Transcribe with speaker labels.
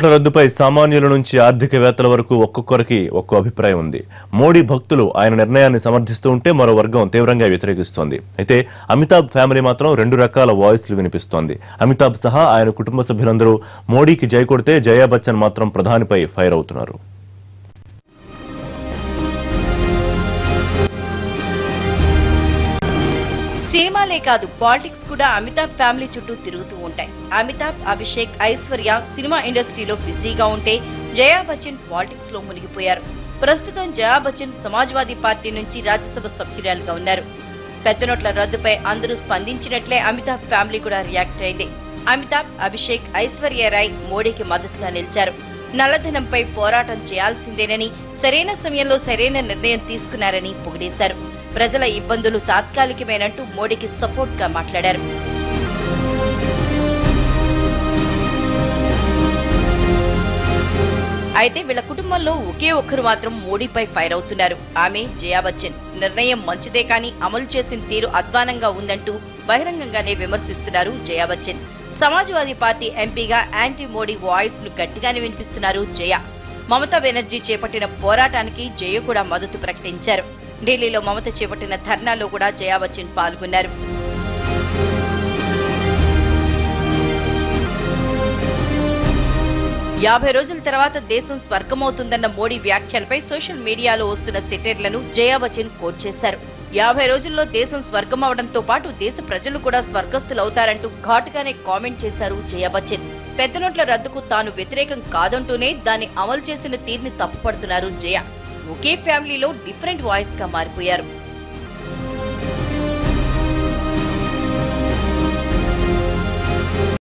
Speaker 1: నోట్ల రద్దుపై సామాన్యుల నుంచి ఆర్థికవేత్తల వరకు ఒక్కొక్కరికి ఒక్కో అభిప్రాయం ఉంది. మోడీ భక్తులు ఆయన నిర్ణయాన్ని సమర్థిస్తూ ఉంటే మరో వర్గం తీవ్రంగా వ్యతిరేకిస్తోంది. అయితే అమితాబ్ ఫ్యామిలీ మాత్రం రెండు రకాల వాయిస్లు వినిపిస్తోంది. అమితాబ్ సహా ఆయన కుటుంబ సభ్యులందరూ మోడీకి జై కొడితే జయా బచ్చన్ మాత్రం ప్రధానిపై ఫైర్ అవుతున్నారు.
Speaker 2: సినిమాలే కాదు, పాలిటిక్స్ కూడా అమితాబ్ ఫ్యామిలీ చుట్టూ తిరుగుతూ ఉంటాయి. అమితాబ్, అభిషేక్, ఐశ్వర్య సినిమా ఇండస్ట్రీలో బిజీగా ఉంటే జయా బచ్చన్ పాలిటిక్స్ లో మునిగిపోయారు. ప్రస్తుతం జయా బచ్చన్ సమాజ్వాదీ పార్టీ నుంచి రాజ్యసభ సభ్యురాలుగా ఉన్నారు. పెద్ద నోట్ల రద్దుపై అందరూ స్పందించినట్లే అమితాబ్ ఫ్యామిలీ కూడా రియాక్ట్ అయింది. అమితాబ్, అభిషేక్, ఐశ్వర్య రాయ్ మోడీకి మద్దతుగా నిలిచారు. నల్లధనంపై పోరాటం చేయాల్సిందేనని, సరైన సమయంలో సరైన నిర్ణయం తీసుకున్నారని పొగిడేశారు. ప్రజల ఇబ్బందులు తాత్కాలికమేనంటూ మోడీకి సపోర్ట్ గా మాట్లాడారు. అయితే వీళ్ల కుటుంబంలో ఒకే ఒక్కరు మాత్రం మోడీపై ఫైర్ అవుతున్నారు. ఆమె జయా బచ్చన్. నిర్ణయం మంచిదే కానీ అమలు చేసిన తీరు అధ్వానంగా ఉందంటూ బహిరంగంగానే విమర్శిస్తున్నారు జయా బచ్చన్. సమాజ్వాదీ పార్టీ ఎంపీగా యాంటీ మోడీ వాయిస్ ను గట్టిగానే వినిపిస్తున్నారు జయ. మమతా బెనర్జీ చేపట్టిన పోరాటానికి జయ కూడా మద్దతు ప్రకటించారు. ఢిల్లీలో మమత చేపట్టిన ధర్నాలో కూడా జయా బచ్చన్ పాల్గొన్నారు. యాభై రోజుల తర్వాత దేశం స్వర్గమవుతుందన్న మోడీ వ్యాఖ్యలపై సోషల్ మీడియాలో వస్తున్న సెటైర్లను జయా బచ్చన్ కోట్ చేశారు. 50 రోజుల్లో దేశం స్వర్గం అవడంతో పాటు దేశ ప్రజలు కూడా స్వర్గస్థులవుతారంటూ ఘాటుగానే కామెంట్ చేశారు జయా బచ్చన్. పెద్ద నోట్ల రద్దుకు తాను వ్యతిరేకం కాదంటూనే దాన్ని అమలు చేసిన తీరుని తప్పుపడుతున్నారు జయ. ఒకే ఫ్యామిలీలో డిఫరెంట్ వాయిస్ గా మారిపోయారు.